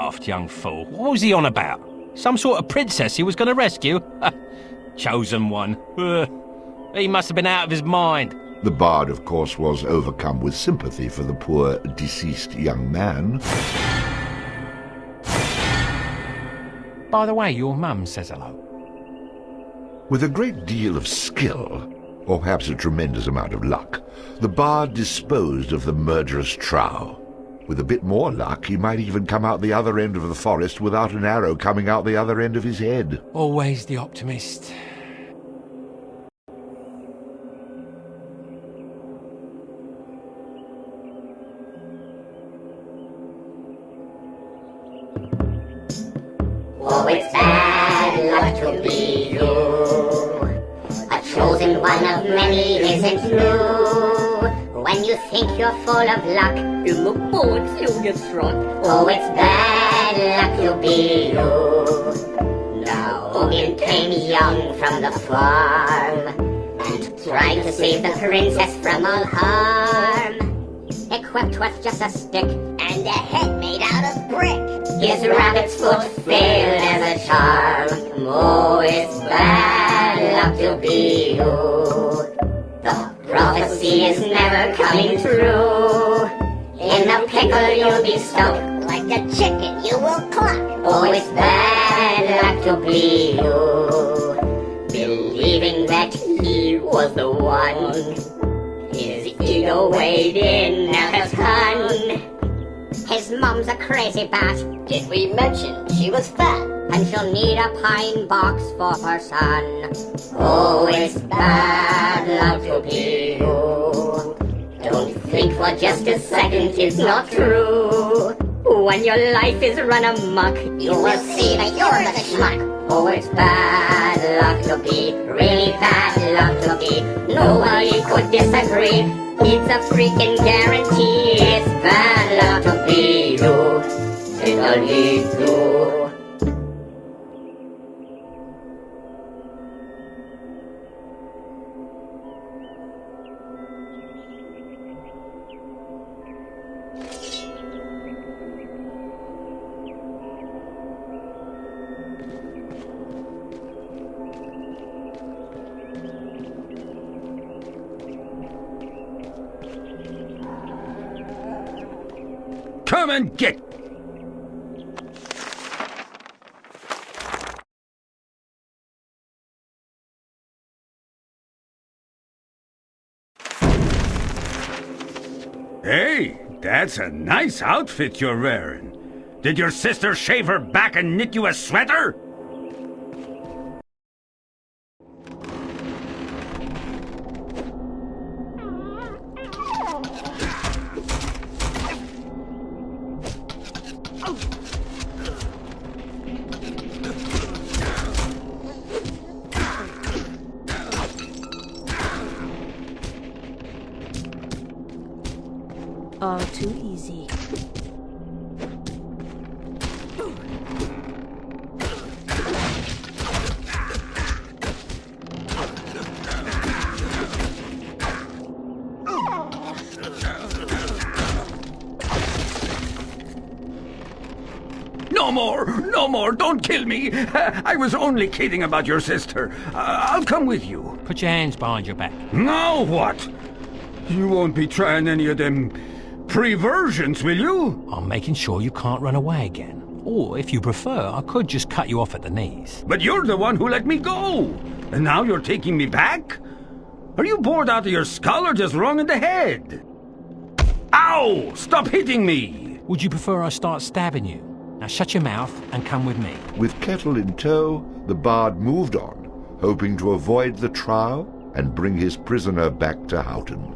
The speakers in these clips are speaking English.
daft young fool. What was he on about? Some sort of princess he was going to rescue? Chosen one. He must have been out of his mind. The bard, of course, was overcome with sympathy for the poor, deceased young man. By the way, your mum says hello. With a great deal of skill, or perhaps a tremendous amount of luck, the bard disposed of the murderous trow. With a bit more luck, he might even come out the other end of the forest without an arrow coming out the other end of his head. Always the optimist. Oh, it's bad luck to be you. A chosen one of many isn't new. When you think you're full of luck, in the bullets you'll get struck. Oh, it's bad luck to be you. Now Odin came young from the farm and tried to save the princess from all harm. Equipped with just a stick and a head made out of brick. His rabbit's foot failed as a charm. Oh, it's bad luck to be you. The prophecy is never coming true. In a pickle you'll be stuck. Like a chicken you will cluck. Oh, it's bad luck to be you. Believing that he was the one. His ego weighed in at a ton. His mom's a crazy bat. Did we mention she was fat? And she'll need a pine box for her son. Oh, it's bad luck to be you. Don't think for just a second it's not true. When your life is run amok, you will see that you're the schmuck. Oh, it's bad luck to be, really bad luck to be. Nobody could disagree. It's a freaking guarantee. It's bad luck to be you. It'll lead to. Come and get... Hey, that's a nice outfit you're wearing. Did your sister shave her back and knit you a sweater? All too easy. No more, don't kill me. I was only kidding about your sister. I'll come with you. Put your hands behind your back. Now what? You won't be trying any of them perversions, will you? I'm making sure you can't run away again. Or, if you prefer, I could just cut you off at the knees. But you're the one who let me go. And now you're taking me back? Are you bored out of your skull or just wrong in the head? Ow! Stop hitting me! Would you prefer I start stabbing you? Now shut your mouth and come with me. With kettle in tow, the bard moved on, hoping to avoid the trial and bring his prisoner back to Houghton.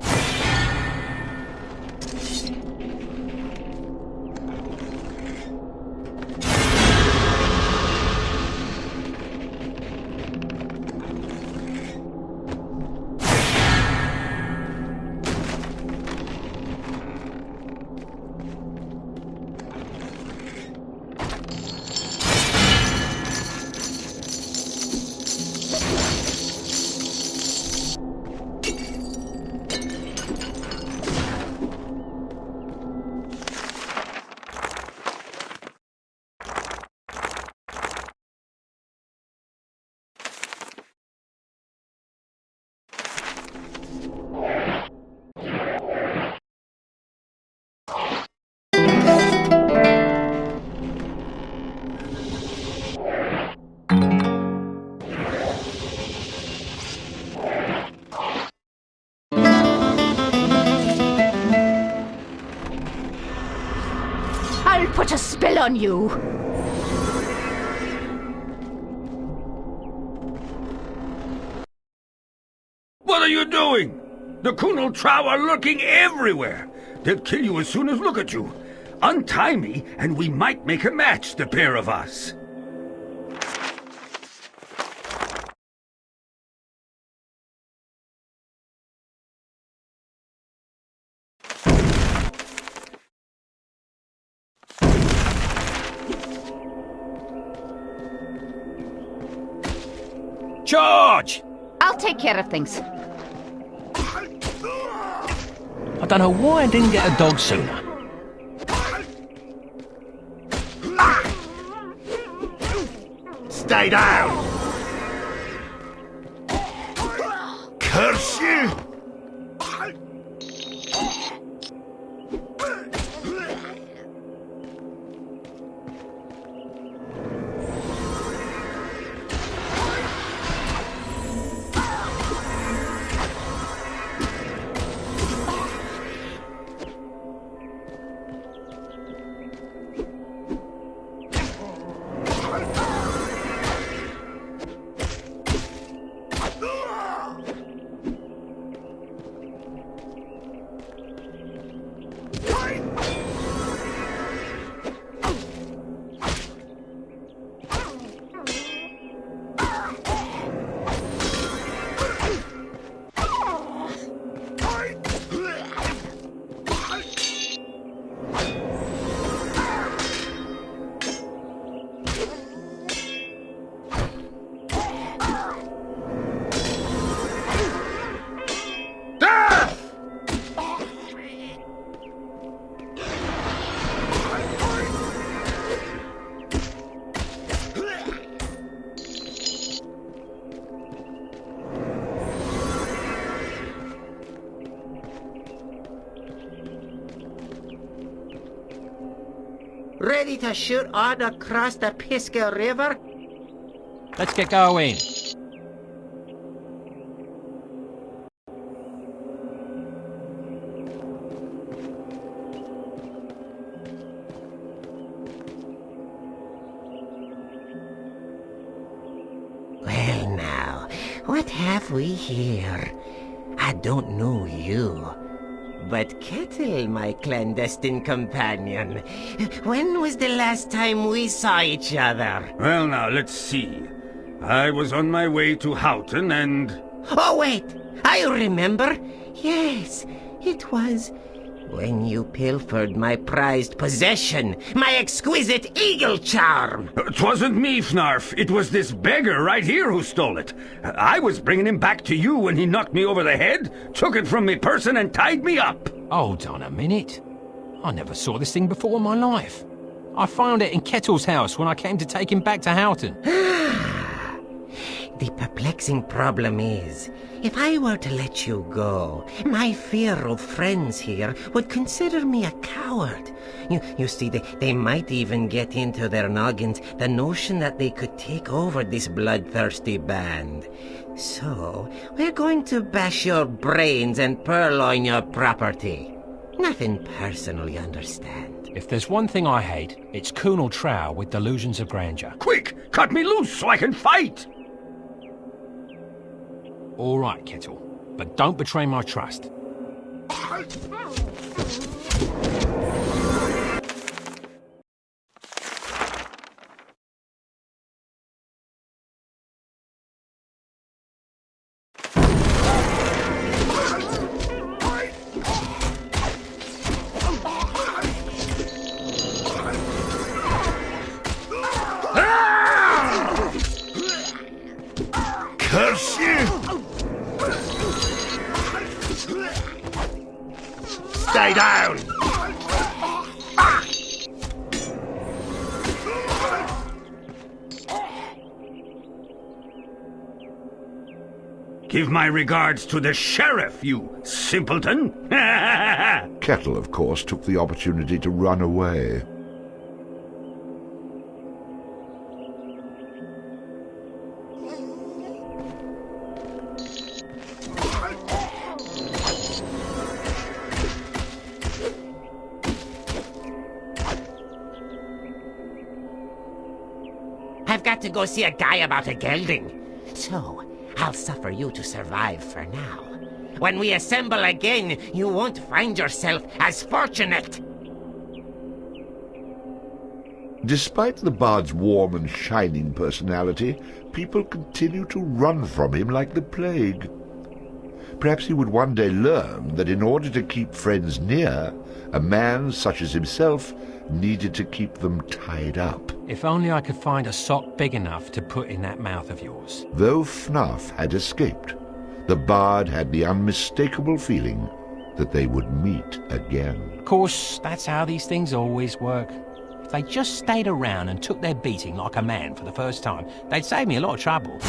put a spell on you. What are you doing? The Kunal Trow are lurking everywhere. They'll kill you as soon as look at you. Untie me, and we might make a match, the pair of us. Charge! I'll take care of things. I don't know why I didn't get a dog sooner. Stay down! Curse you! Ready to shoot on across the Pisgah River? Let's get going. Well now, what have we here? I don't know you. But Kettle, my clandestine companion, when was the last time we saw each other? Well, now, let's see. I was on my way to Houghton and... Oh, wait! I remember! Yes, it was when you pilfered my prized possession, my exquisite eagle charm! 'Twasn't me, Fnarf. It was this beggar right here who stole it. I was bringing him back to you when he knocked me over the head, took it from me person and tied me up. Hold on a minute. I never saw this thing before in my life. I found it in Kettle's house when I came to take him back to Houghton. The perplexing problem is, if I were to let you go, my fear of friends here would consider me a coward. You see, they might even get into their noggins the notion that they could take over this bloodthirsty band. So, we're going to bash your brains and purloin your property. Nothing personal, you understand. If there's one thing I hate, it's Kunal Trow with delusions of grandeur. Quick, cut me loose so I can fight. All right, Kettle, but don't betray my trust. Curse you! Stay down! Give my regards to the sheriff, you simpleton. Kettle, of course, took the opportunity to run away. got to go see a guy about a gelding. So, I'll suffer you to survive for now. When we assemble again, you won't find yourself as fortunate. Despite the bard's warm and shining personality, people continue to run from him like the plague. Perhaps he would one day learn that in order to keep friends near, a man such as himself needed to keep them tied up. If only I could find a sock big enough to put in that mouth of yours. Though Fnaf had escaped, the bard had the unmistakable feeling that they would meet again. Of course, that's how these things always work. If they just stayed around and took their beating like a man for the first time, they'd save me a lot of trouble.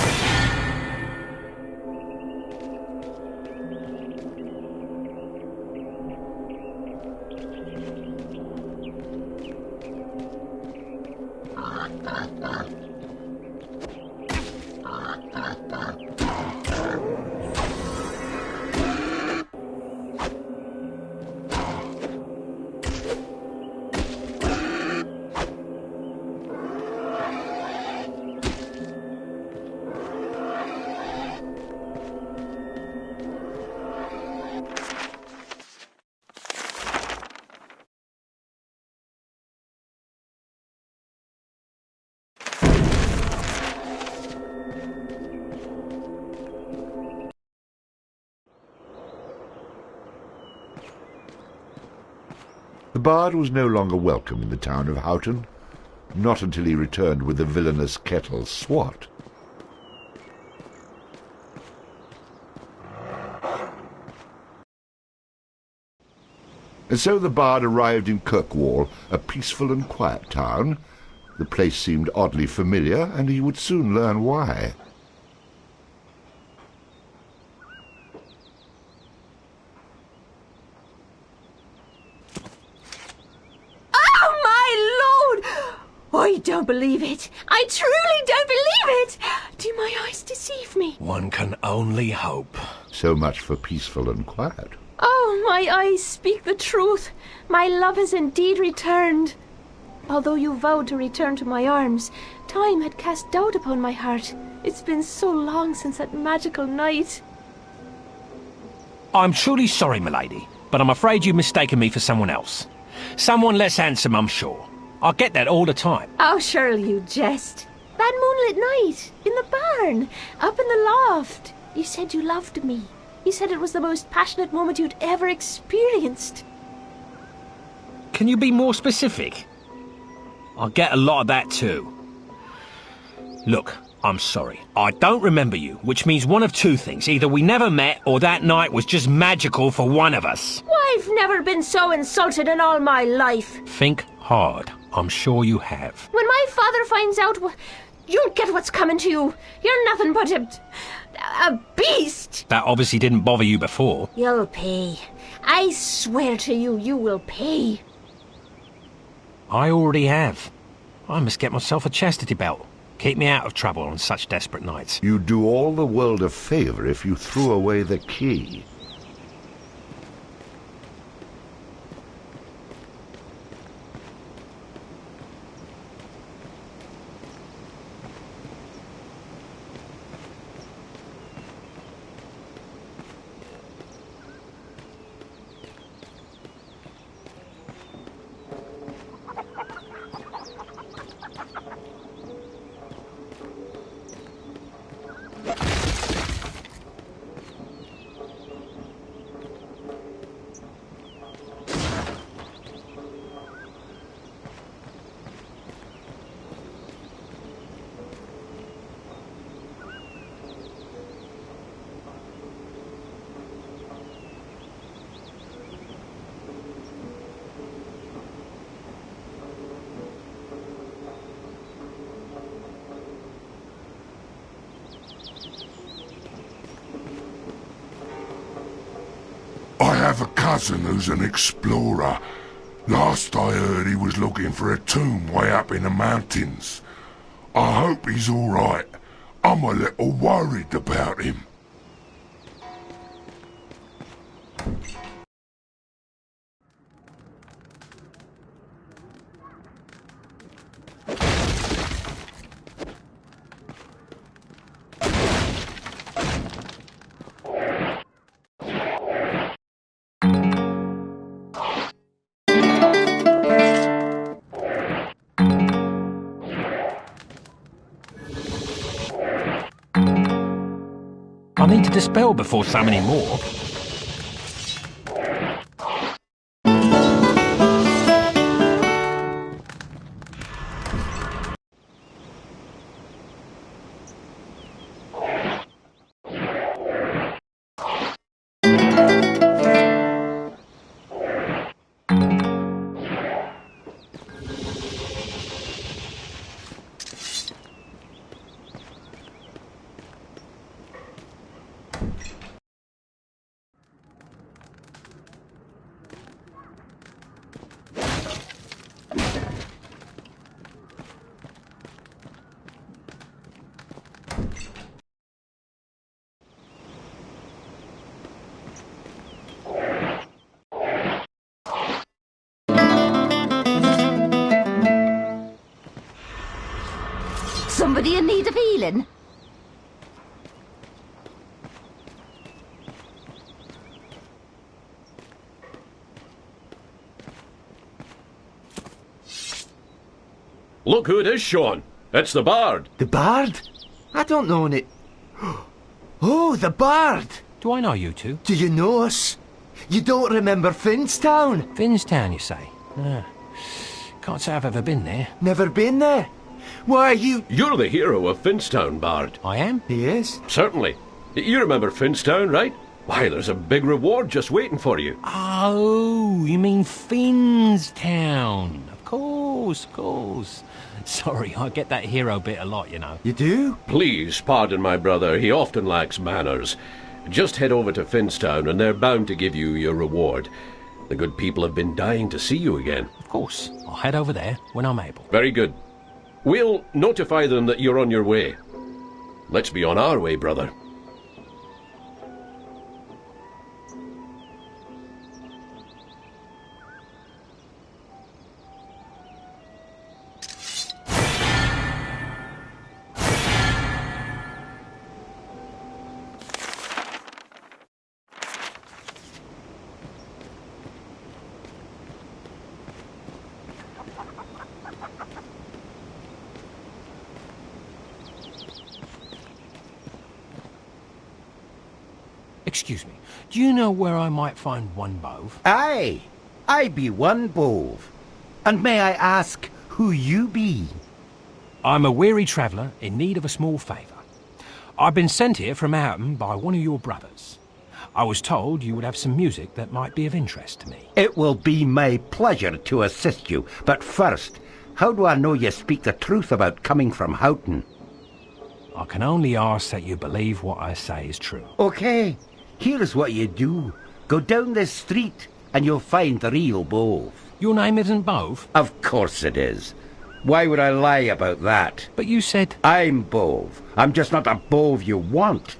The bard was no longer welcome in the town of Houghton, not until he returned with the villainous kettle Swat. And so the bard arrived in Kirkwall, a peaceful and quiet town. The place seemed oddly familiar, and he would soon learn why. I don't believe it. I truly don't believe it. Do my eyes deceive me? One can only hope. So much for peaceful and quiet. Oh, my eyes speak the truth. My love has indeed returned. Although you vowed to return to my arms, time had cast doubt upon my heart. It's been so long since that magical night. I'm truly sorry, milady, but I'm afraid you've mistaken me for someone else. Someone less handsome, I'm sure. I get that all the time. Oh, surely you jest. That moonlit night, in the barn, up in the loft. You said you loved me. You said it was the most passionate moment you'd ever experienced. Can you be more specific? I get a lot of that too. Look, I'm sorry. I don't remember you, which means one of two things. Either we never met, or that night was just magical for one of us. I've never been so insulted in all my life. Think hard. I'm sure you have. When my father finds out, you'll get what's coming to you. You're nothing but a beast. That obviously didn't bother you before. You'll pay. I swear to you, you will pay. I already have. I must get myself a chastity belt. Keep me out of trouble on such desperate nights. You'd do all the world a favor if you threw away the key. I have a cousin who's an explorer. Last I heard he was looking for a tomb way up in the mountains. I hope he's alright. I'm a little worried about him. I need to dispel before summoning more. Somebody in need of healing? Look who it is, Sean. It's the Bard. The Bard? I don't know it. Oh, the Bard! Do I know you two? Do you know us? You don't remember Finstown? Finstown, you say? Can't say I've ever been there. Never been there? Why, You're the hero of Finstown, Bard. I am? He is? Certainly. You remember Finstown, right? Why, there's a big reward just waiting for you. Oh, you mean Finstown. Of course. Sorry, I get that hero bit a lot, you know. You do? Please pardon my brother. He often lacks manners. Just head over to Finstown and they're bound to give you your reward. The good people have been dying to see you again. Of course. I'll head over there when I'm able. Very good. We'll notify them that you're on your way. Let's be on our way, brother. Excuse me, do you know where I might find one bove? Aye, I be one bove. And may I ask who you be? I'm a weary traveller in need of a small favour. I've been sent here from Houghton by one of your brothers. I was told you would have some music that might be of interest to me. It will be my pleasure to assist you, but first, how do I know you speak the truth about coming from Houghton? I can only ask that you believe what I say is true. Okay, here's what you do. Go down this street and you'll find the real Bove. Your name isn't Bove? Of course it is. Why would I lie about that? But you said... I'm Bove. I'm just not the Bove you want.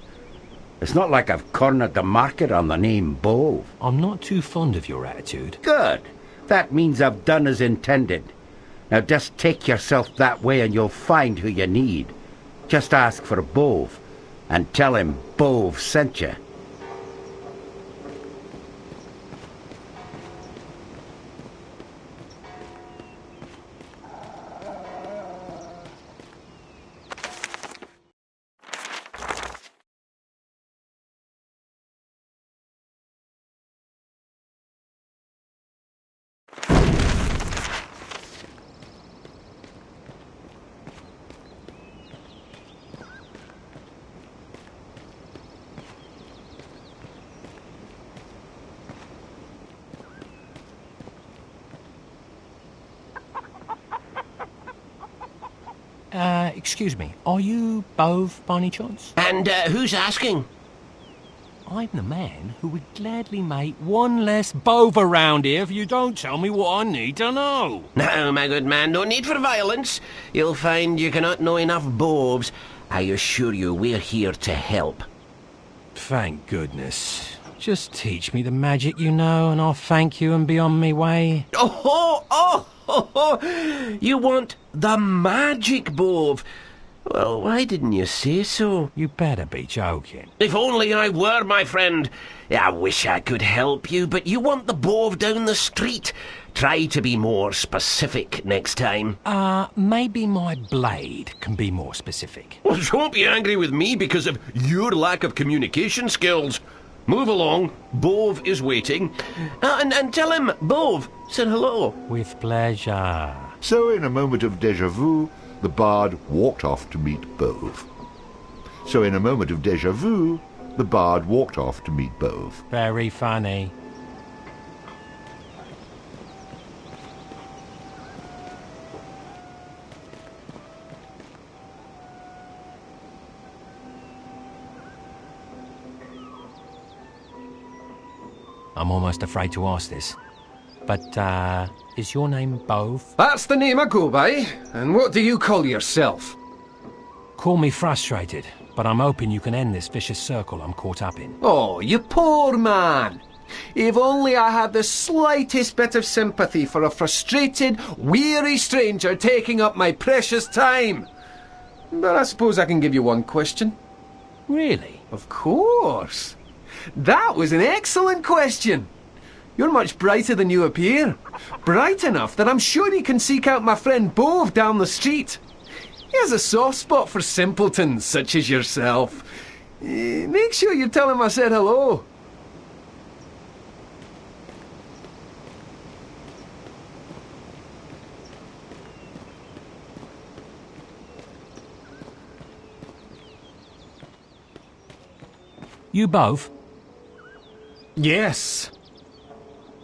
It's not like I've cornered the market on the name Bove. I'm not too fond of your attitude. Good. That means I've done as intended. Now just take yourself that way and you'll find who you need. Just ask for Bove and tell him Bove sent you. Excuse me, are you Bove by any chance? And who's asking? I'm the man who would gladly make one less Bove around here if you don't tell me what I need to know. No, my good man, no need for violence. You'll find you cannot know enough Boves. I assure you we're here to help. Thank goodness. Just teach me the magic you know and I'll thank you and be on me way. Oh. You want the magic Bove? Well, why didn't you say so? You better be joking. If only I were, my friend. I wish I could help you, but you want the bove down the street. Try to be more specific next time. Maybe my blade can be more specific. Well, don't be angry with me because of your lack of communication skills. Move along. Bove is waiting. And tell him Bove said hello. With pleasure. So, in a moment of déjà vu, the bard walked off to meet Bove. So, in a moment of déjà vu, the bard walked off to meet Bove. Very funny. I'm almost afraid to ask this, but, is your name Bove? That's the name I go by. And what do you call yourself? Call me frustrated, but I'm hoping you can end this vicious circle I'm caught up in. Oh, you poor man. If only I had the slightest bit of sympathy for a frustrated, weary stranger taking up my precious time. But I suppose I can give you one question. Really? Of course. That was an excellent question. You're much brighter than you appear. Bright enough that I'm sure you can seek out my friend Bove down the street. He has a soft spot for simpletons such as yourself. Make sure you tell him I said hello. You both? Yes.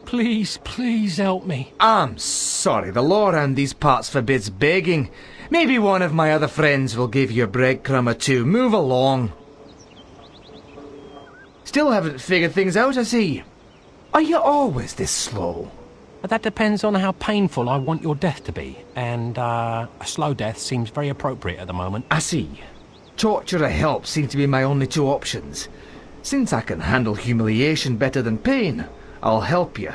Please, please help me. I'm sorry, the law around these parts forbids begging. Maybe one of my other friends will give you a breadcrumb or two. Move along. Still haven't figured things out, I see. Are you always this slow? But that depends on how painful I want your death to be, and, a slow death seems very appropriate at the moment. I see. Torture or help seem to be my only two options. Since I can handle humiliation better than pain, I'll help you.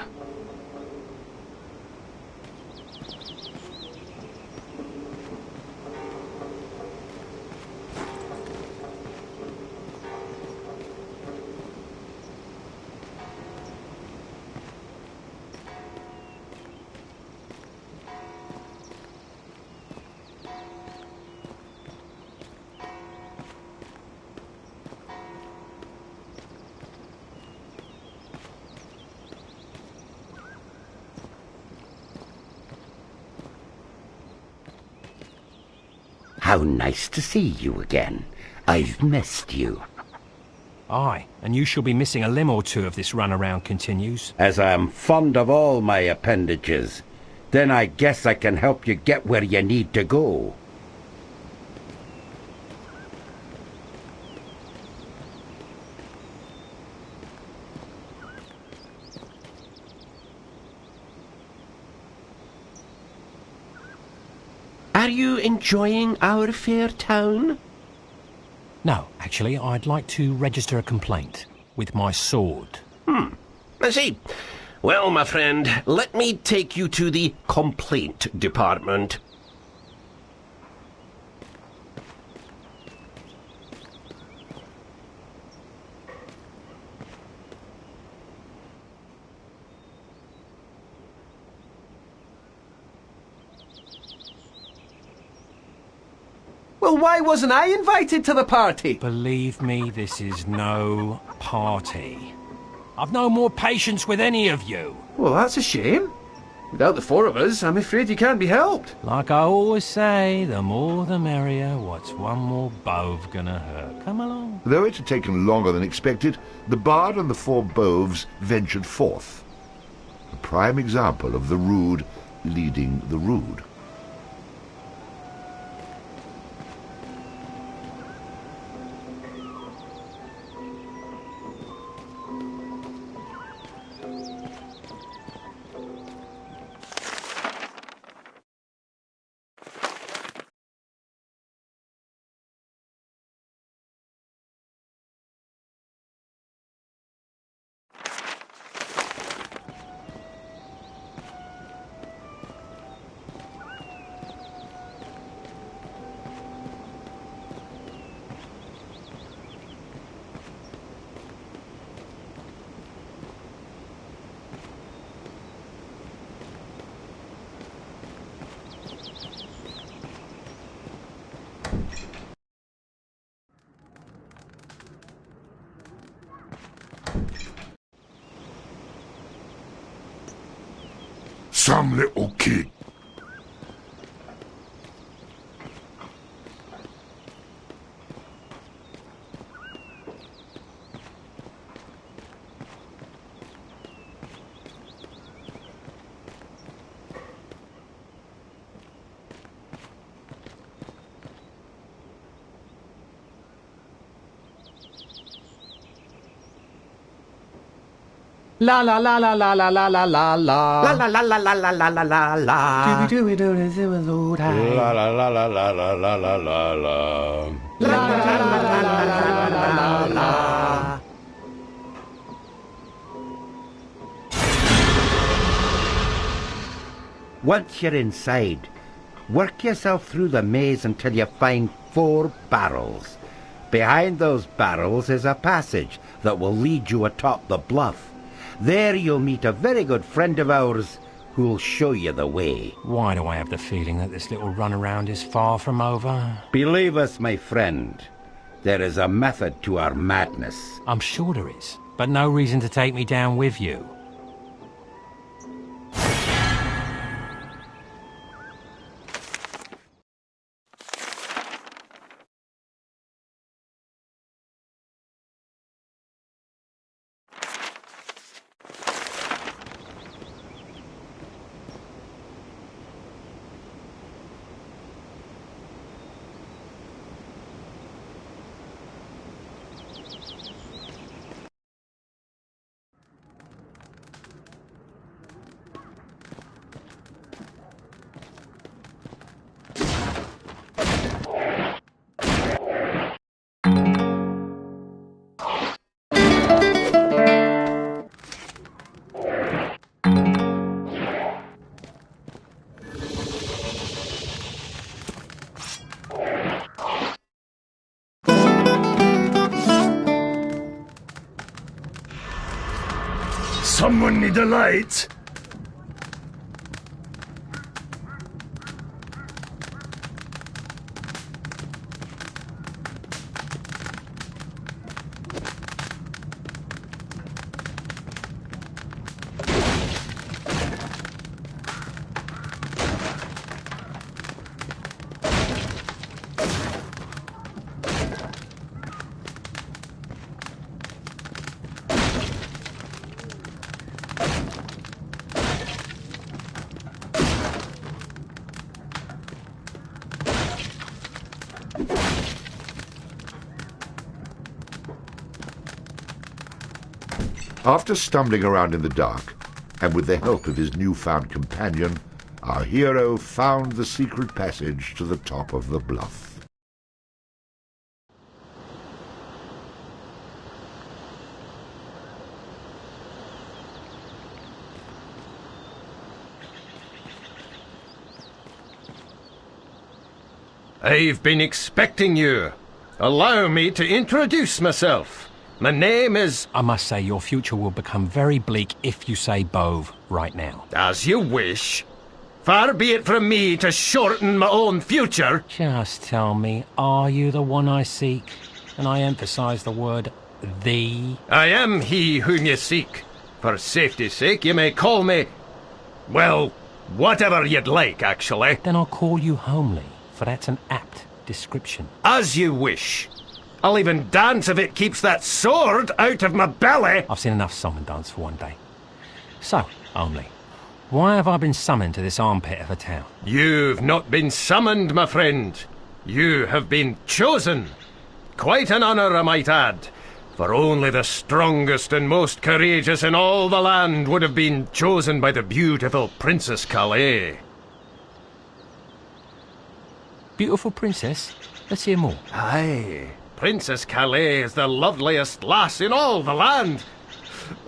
How nice to see you again. I've missed you. Aye, and you shall be missing a limb or two if this runaround continues. As I am fond of all my appendages, then I guess I can help you get where you need to go. Are you enjoying our fair town? No, actually, I'd like to register a complaint with my sword. I see. Well, my friend, let me take you to the complaint department. Well, why wasn't I invited to the party? Believe me, this is no party. I've no more patience with any of you. Well, that's a shame. Without the four of us, I'm afraid you can't be helped. Like I always say, the more the merrier. What's one more bove gonna hurt? Come along. Though it had taken longer than expected, the bard and the four boves ventured forth. A prime example of the rude leading the rude. Some little kid. La la la la la la la la la la. La la la la la la la la la la. La la la la la la la la la la. La la la la la la la la. Once you're inside, work yourself through the maze until you find 4 barrels. Behind those barrels is a passage that will lead you atop the bluff. There you'll meet a very good friend of ours who'll show you the way. Why do I have the feeling that this little runaround is far from over? Believe us, my friend, there is a method to our madness. I'm sure there is, but no reason to take me down with you. Someone need a light? After stumbling around in the dark, and with the help of his newfound companion, our hero found the secret passage to the top of the bluff. I've been expecting you. Allow me to introduce myself. My name is... I must say, your future will become very bleak if you say Bove right now. As you wish. Far be it from me to shorten my own future. Just tell me, are you the one I seek? And I emphasize the word thee. I am he whom you seek. For safety's sake, you may call me... well, whatever you'd like, actually. Then I'll call you Homely, for that's an apt description. As you wish. I'll even dance if it keeps that sword out of my belly. I've seen enough song and dance for one day. So, Homely, why have I been summoned to this armpit of a town? You've not been summoned, my friend. You have been chosen. Quite an honour, I might add. For only the strongest and most courageous in all the land would have been chosen by the beautiful Princess Calais. Beautiful princess? Let's hear more. Aye. Princess Calais is the loveliest lass in all the land.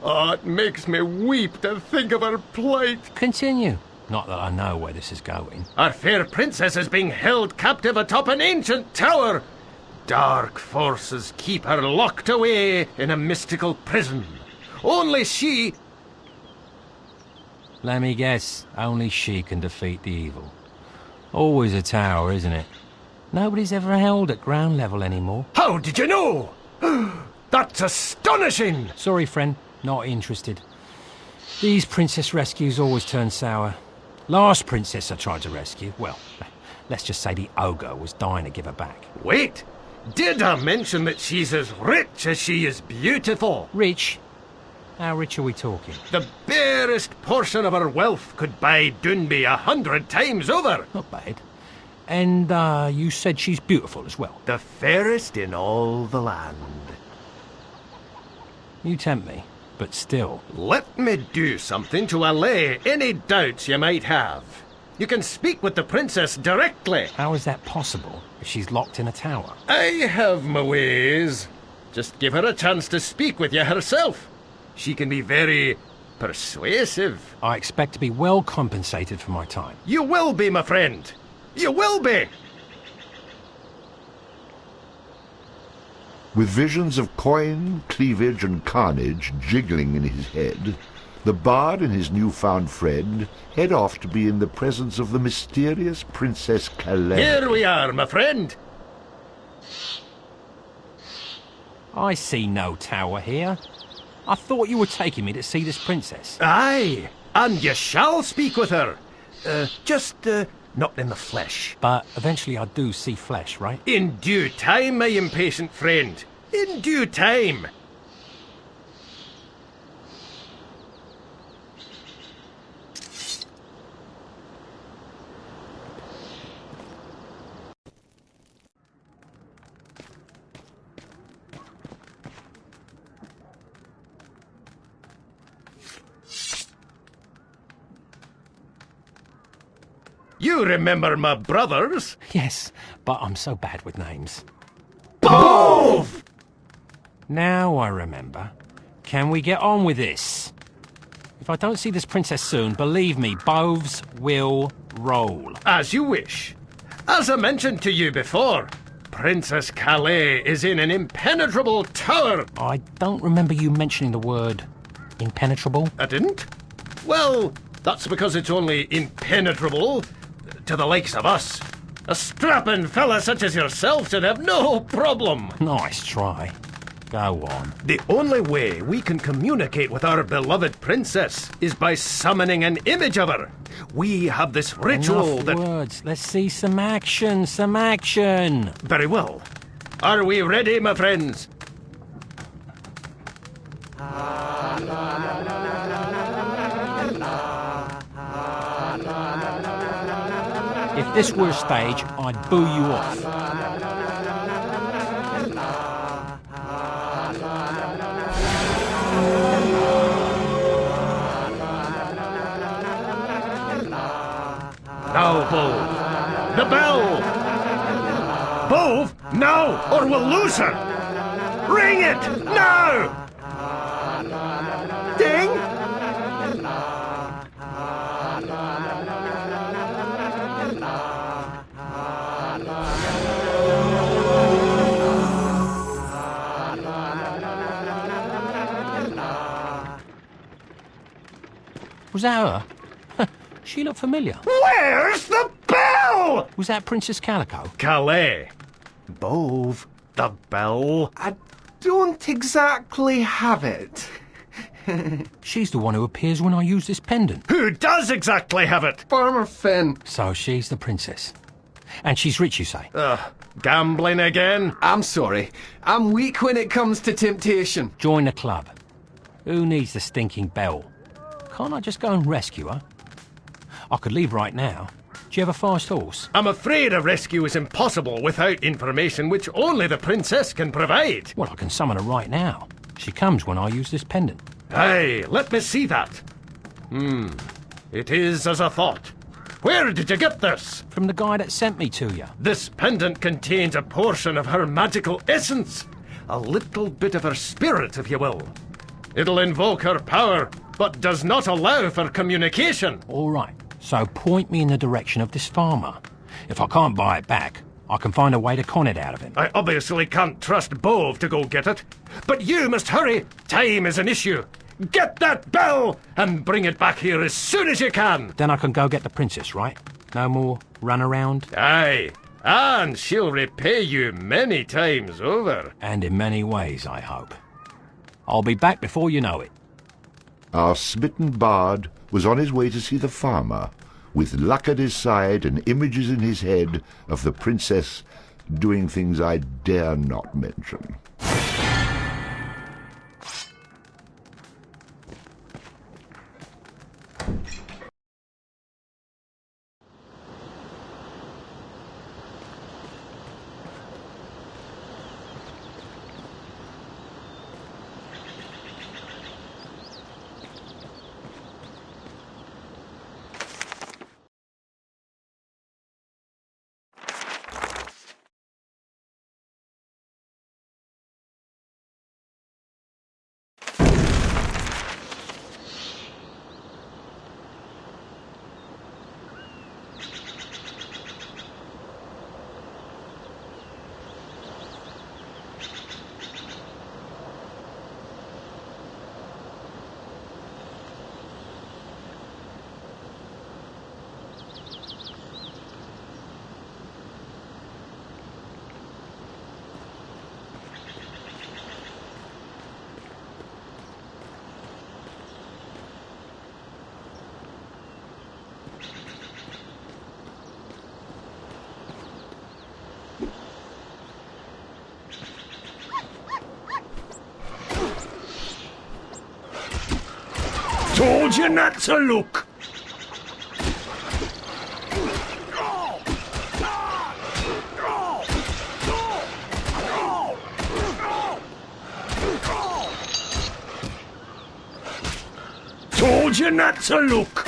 Oh, it makes me weep to think of her plight. Continue. Not that I know where this is going. Our fair princess is being held captive atop an ancient tower. Dark forces keep her locked away in a mystical prison. Only she... Let me guess, only she can defeat the evil. Always a tower, isn't it? Nobody's ever held at ground level anymore. How did you know? That's astonishing! Sorry, friend. Not interested. These princess rescues always turn sour. Last princess I tried to rescue, well, let's just say the ogre was dying to give her back. Wait! Did I mention that she's as rich as she is beautiful? Rich? How rich are we talking? The barest portion of her wealth could buy Doonby 100 times over. Not bad. And you said she's beautiful as well? The fairest in all the land. You tempt me, but still. Let me do something to allay any doubts you might have. You can speak with the princess directly. How is that possible if she's locked in a tower? I have my ways. Just give her a chance to speak with you herself. She can be very persuasive. I expect to be well compensated for my time. You will be, my friend. You will be. With visions of coin, cleavage, and carnage jiggling in his head, the bard and his newfound friend head off to be in the presence of the mysterious Princess Calais. Here we are, my friend. I see no tower here. I thought you were taking me to see this princess. Aye, and you shall speak with her. Just not in the flesh. But eventually I do see flesh, right? In due time, my impatient friend. In due time. You remember my brothers? Yes, but I'm so bad with names. Bove! Now I remember. Can we get on with this? If I don't see this princess soon, believe me, Boves will roll. As you wish. As I mentioned to you before, Princess Calais is in an impenetrable tower. I don't remember you mentioning the word impenetrable. I didn't? Well, that's because it's only impenetrable to the likes of us. A strapping fella such as yourself should have no problem. Nice try. Go on. The only way we can communicate with our beloved princess is by summoning an image of her. We have this ritual Enough words. Let's see some action, some action. Very well. Are we ready, my friends? If this were a stage, I'd boo you off. Now, Bove. The bell! Bove, now, or we'll lose her! Ring it, now! Ding! Was that her? She looked familiar. Where's the bell? Was that Princess Calico? Calais. Bove, the bell. I don't exactly have it. She's the one who appears when I use this pendant. Who does exactly have it? Farmer Finn. So she's the princess. And she's rich, you say? Gambling again? I'm sorry. I'm weak when it comes to temptation. Join the club. Who needs the stinking bell? Can't I just go and rescue her? I could leave right now. Do you have a fast horse? I'm afraid a rescue is impossible without information which only the princess can provide. Well, I can summon her right now. She comes when I use this pendant. Aye, let me see that. It is as I thought. Where did you get this? From the guy that sent me to you. This pendant contains a portion of her magical essence. A little bit of her spirit, if you will. It'll invoke her power, but does not allow for communication. All right. So point me in the direction of this farmer. If I can't buy it back, I can find a way to con it out of him. I obviously can't trust Bove to go get it. But you must hurry. Time is an issue. Get that bell and bring it back here as soon as you can. Then I can go get the princess, right? No more run around? Aye. And she'll repay you many times over. And in many ways, I hope. I'll be back before you know it. Our smitten bard was on his way to see the farmer, with luck at his side and images in his head of the princess doing things I dare not mention. Told you not to look! Told you not to look!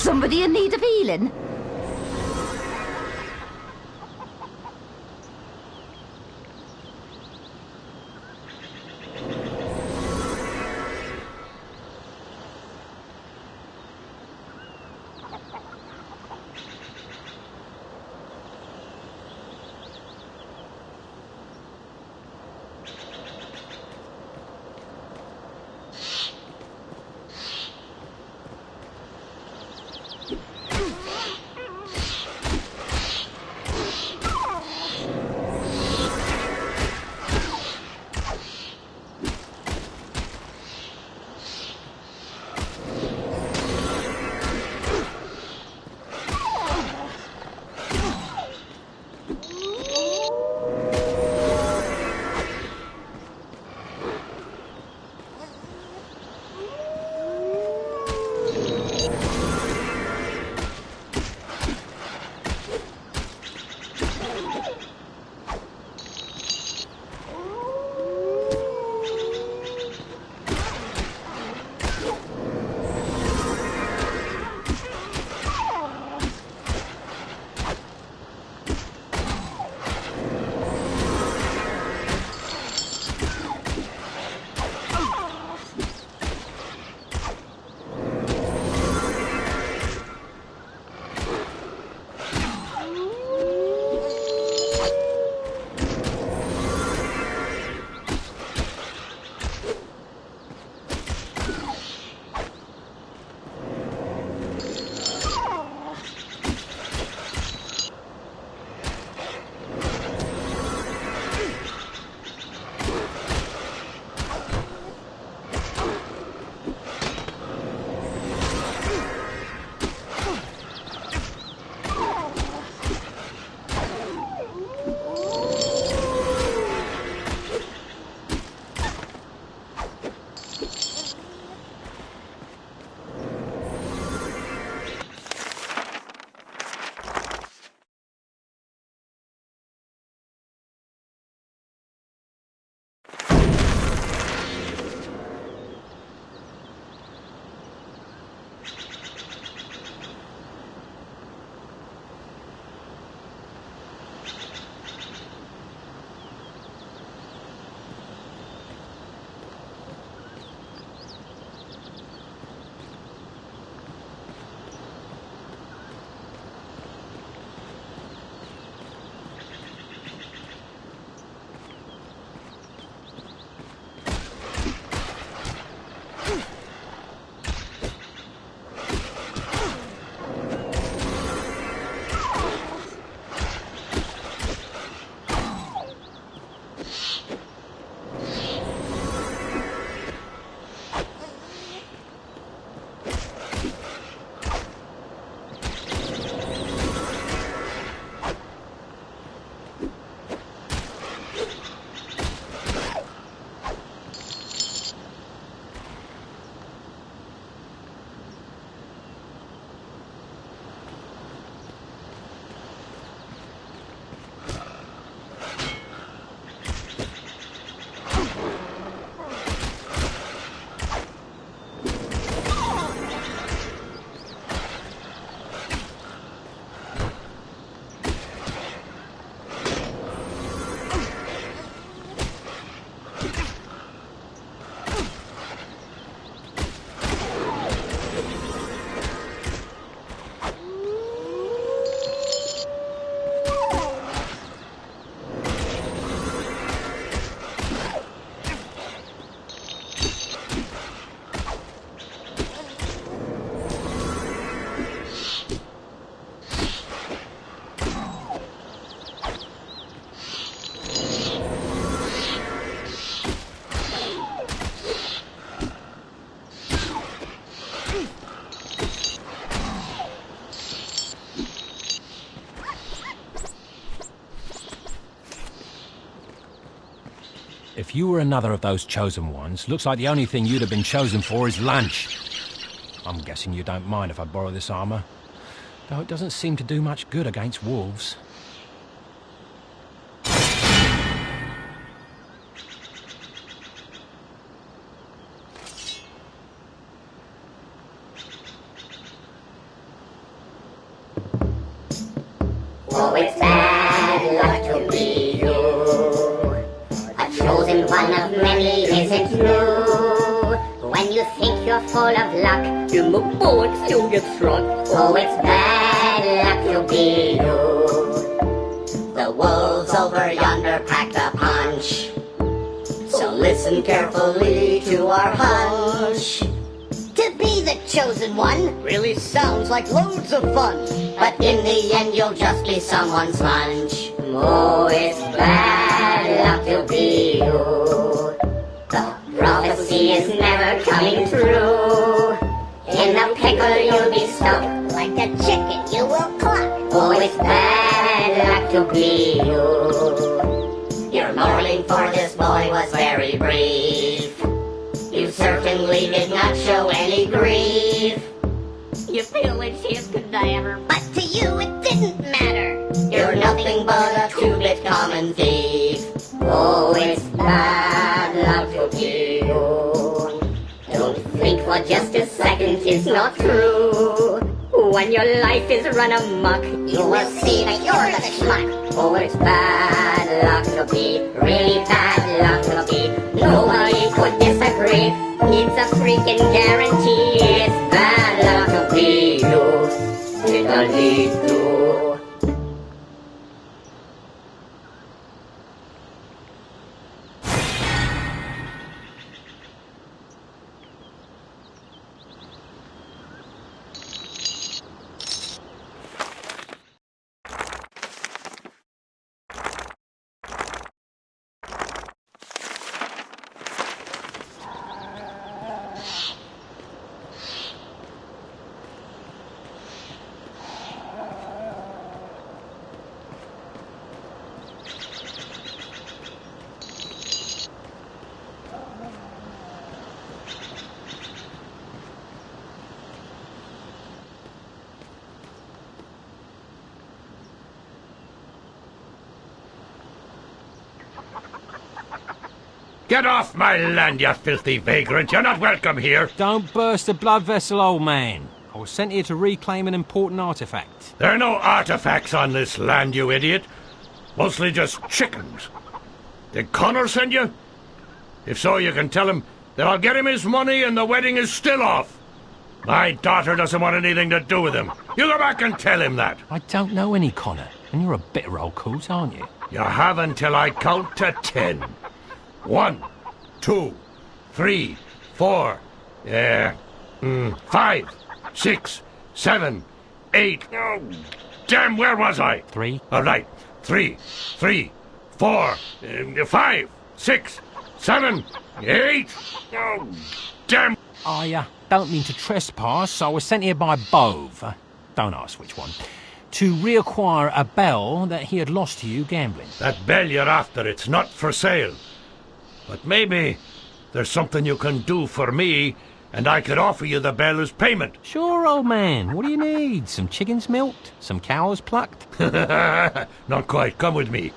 Somebody in need of healing? if you were another of those chosen ones, looks like the only thing you'd have been chosen for is lunch. I'm guessing you don't mind if I borrow this armor, though it doesn't seem to do much good against wolves. Oh, it's bad luck to be you. A chosen one of many isn't new. When you think you're full of luck, in the bullocks you'll get struck. oh, it's bad luck to be you. The wolves over yonder packed a punch, so listen carefully to our hunch. To be the chosen one Really sounds like loads of fun. but in the end you'll just be someone's lunch. Oh, it's bad luck to be you. The prophecy is never coming true. In the pickle you'll be stuck, Like a chicken you will cluck. oh, it's bad luck to be you. Your mourning for this boy was very brief. You certainly did not show any grief. You feel it's his cadaver, but to you it didn't matter. You're nothing but a two-bit common thief. Oh, it's bad luck to be you. Don't think for just a second it's not true. When your life is run amok, You will see that you're the schmuck. Oh, it's bad luck to be, really bad luck to be. Nobody could disagree. it's a freaking guarantee. It's bad luck to be you. It'll lead to Get off my land, you filthy vagrant! You're not welcome here! Don't burst the blood vessel, old man. I was sent here to reclaim an important artifact. There are no artifacts on this land, you idiot. Mostly just chickens. Did Connor send you? If so, you can tell him that I'll get him his money and the wedding is still off. My daughter doesn't want anything to do with him. You go back and tell him that. I don't know any Connor, and you're a bitter old coot, aren't you? You have until I count to 10. 1, 2, 3, 4, 5, 6, 7, 8. Oh, damn, where was I? 3. All right. 3, 4, 5, 6, 7, 8. Oh, damn. I don't mean to trespass, so I was sent here by Bove. Don't ask which one. To reacquire a bell that he had lost to you gambling. That bell you're after, it's not for sale. But maybe there's something you can do for me, and I could offer you the bell as payment. Sure, old man. What do you need? Some chickens milked? Some cows plucked? Not quite. Come with me.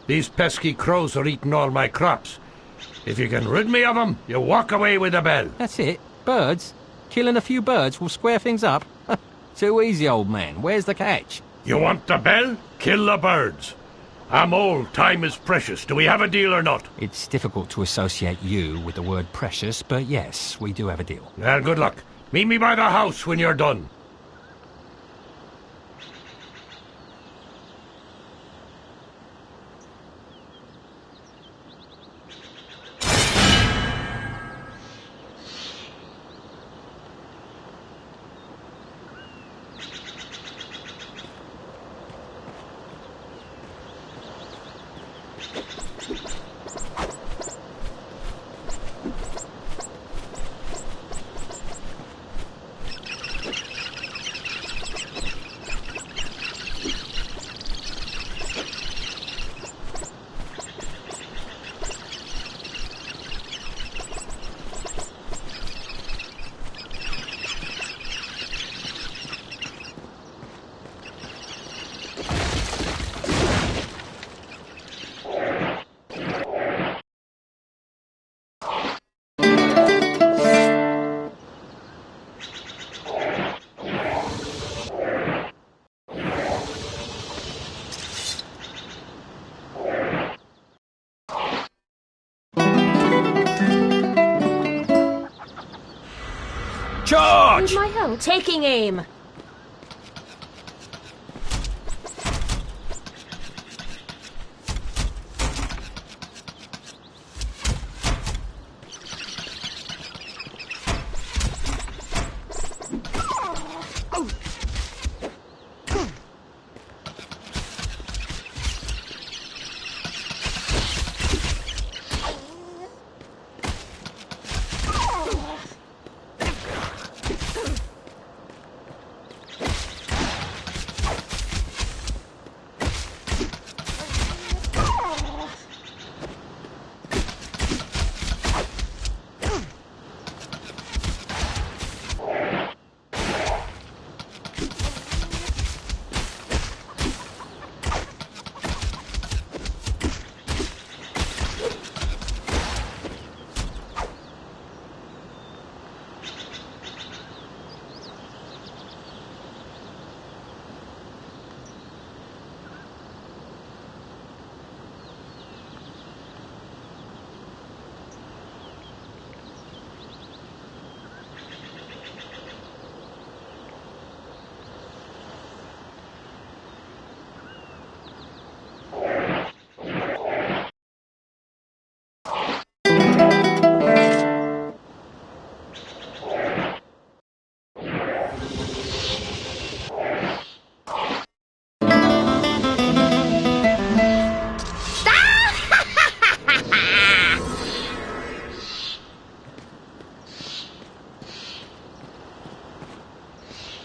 These pesky crows are eating all my crops. If you can rid me of them, you walk away with the bell. That's it. Birds? Killing a few birds will square things up? Too easy, old man. Where's the catch? You want the bell? Kill the birds. I'm old. Time is precious. Do we have a deal or not? It's difficult to associate you with the word precious, but yes, we do have a deal. Well, good luck. Meet me by the house when you're done. Charge! With my help. Taking aim.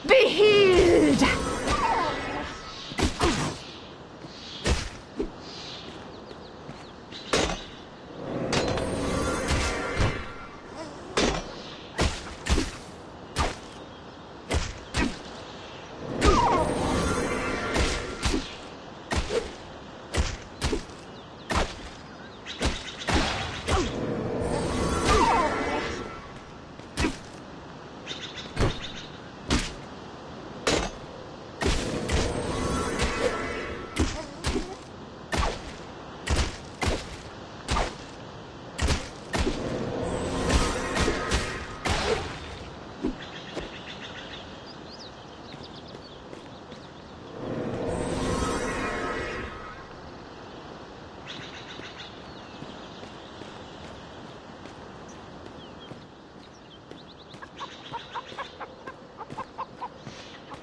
Be healed!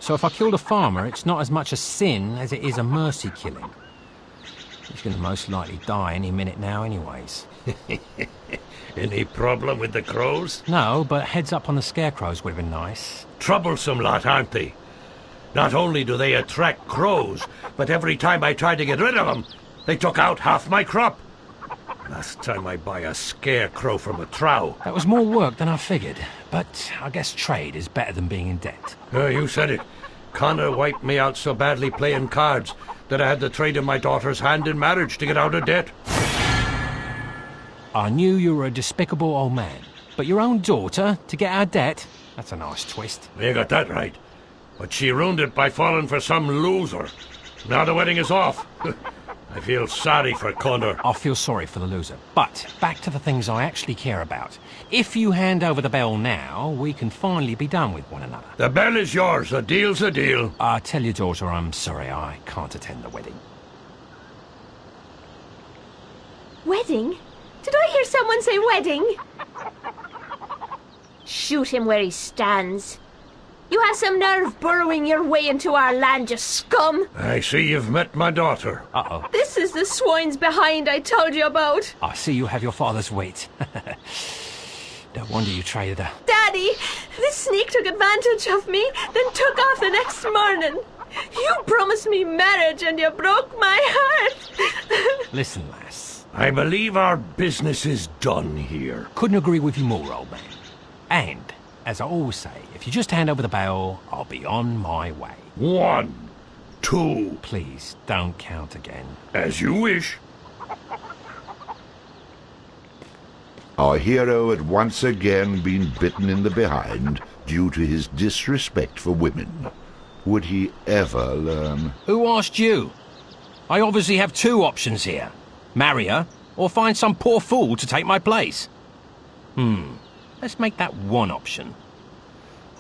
So if I killed a farmer, it's not as much a sin as it is a mercy killing. He's going to most likely die any minute now anyways. Any problem with the crows? No, but heads up on the scarecrows would have been nice. Troublesome lot, aren't they? Not only do they attract crows, but every time I tried to get rid of them, they took out half my crop. Last time I buy a scarecrow from a trough. That was more work than I figured, but I guess trade is better than being in debt. You said it. Connor wiped me out so badly playing cards that I had to trade in my daughter's hand in marriage to get out of debt. I knew you were a despicable old man, but your own daughter to get out of debt? That's a nice twist. You got that right. But she ruined it by falling for some loser. Now the wedding is off. I feel sorry for Connor. I feel sorry for the loser. But back to the things I actually care about. If you hand over the bell now, we can finally be done with one another. The bell is yours. A deal's a deal. Tell your daughter I'm sorry I can't attend the wedding. Wedding? Did I hear someone say wedding? Shoot him where he stands. You have some nerve burrowing your way into our land, you scum! I see you've met my daughter. Uh-oh. This is the swines behind I told you about. I see you have your father's weight. No wonder you traded her. Daddy, this sneak took advantage of me, then took off the next morning. You promised me marriage and you broke my heart. Listen, lass. I believe our business is done here. Couldn't agree with you more, old man. And, as I always say, if you just hand over the bell, I'll be on my way. 1, 2... Please, don't count again. As you wish. Our hero had once again been bitten in the behind due to his disrespect for women. Would he ever learn? Who asked you? I obviously have two options here. Marry her, or find some poor fool to take my place. Let's make that one option.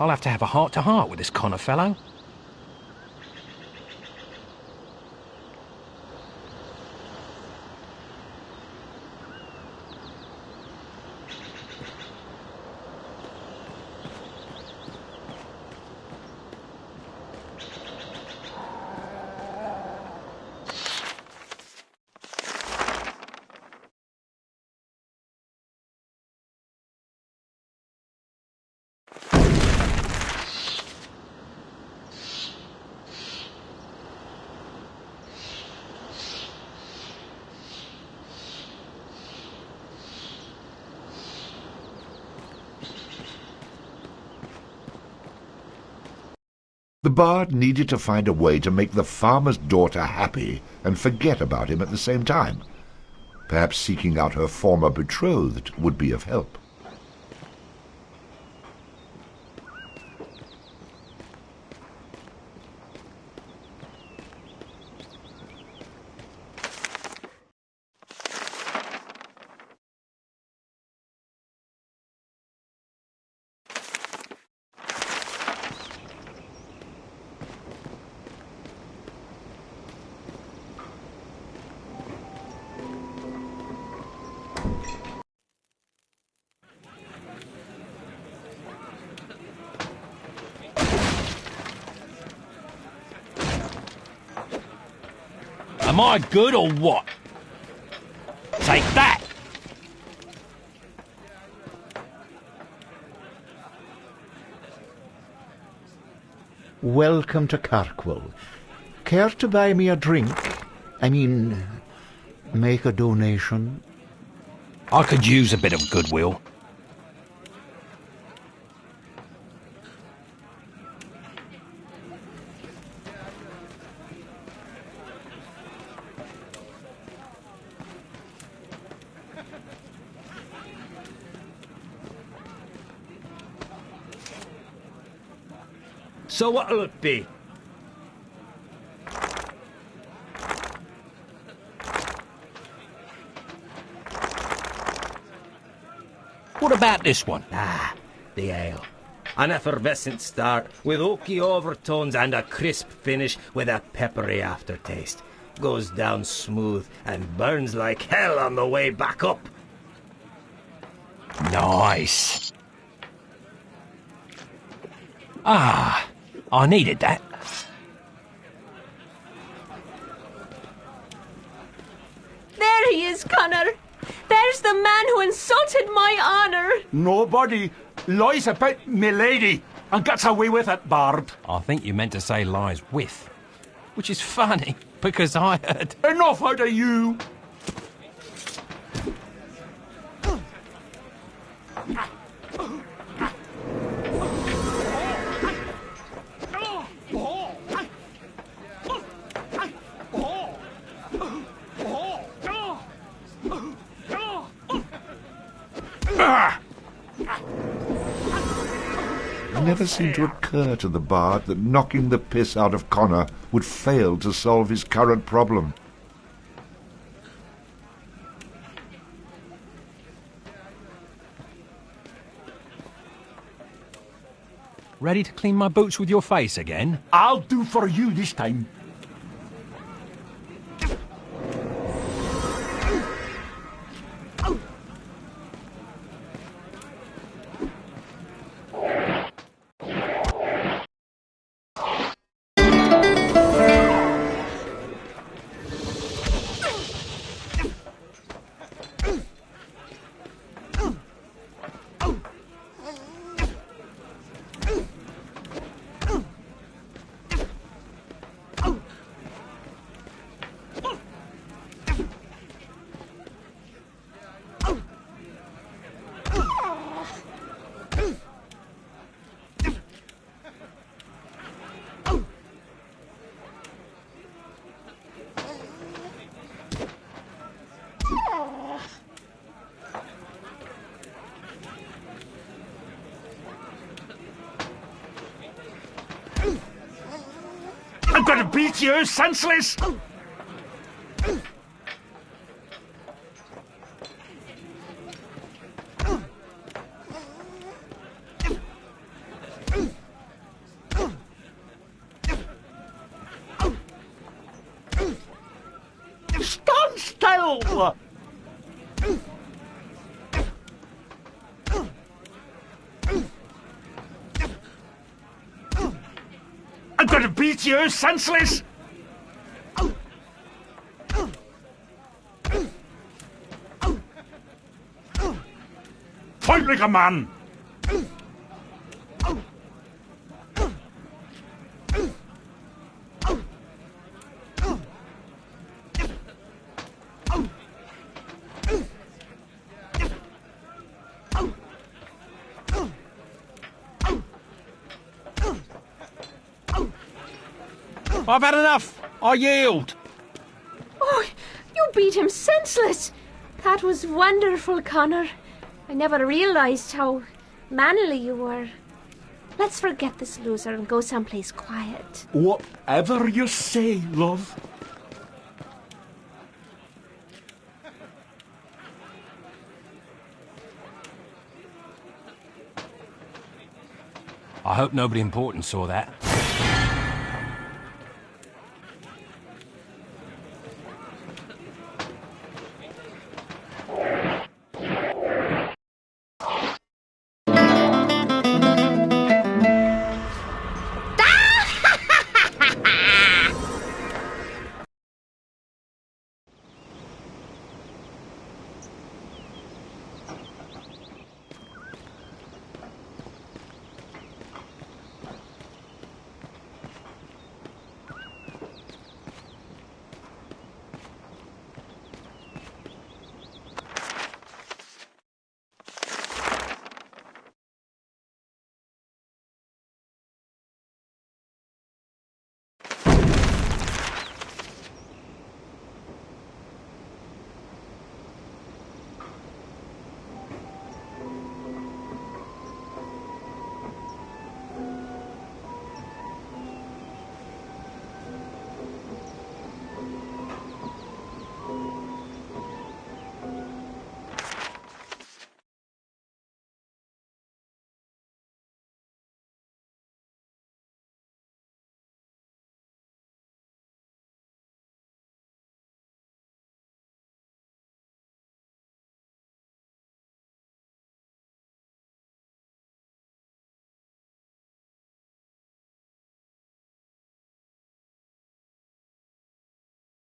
I'll have to have a heart-to-heart with this Connor fellow. The bard needed to find a way to make the farmer's daughter happy and forget about him at the same time. Perhaps seeking out her former betrothed would be of help. Am I good or what? Take that! Welcome to Kirkwall. Care to buy me a drink? I mean, make a donation? I could use a bit of goodwill. So what'll it be? What about this one? Ah, the ale. An effervescent start with oaky overtones and a crisp finish with a peppery aftertaste. Goes down smooth and burns like hell on the way back up. Nice. Ah, I needed that. There he is, Connor. There's the man who insulted my honour. Nobody lies about milady and gets away with it, Bard. I think you meant to say lies with. Which is funny, because I heard... Enough out of you! It never seemed to occur to the bard that knocking the piss out of Connor would fail to solve his current problem. Ready to clean my boots with your face again? I'll do for you this time. I'm gonna beat you senseless! killer. I'm gonna beat you senseless! Fight like a man! I've had enough. I yield. Oh, you beat him senseless. That was wonderful, Connor. I never realized how manly you were. Let's forget this loser and go someplace quiet. Whatever you say, love. I hope nobody important saw that.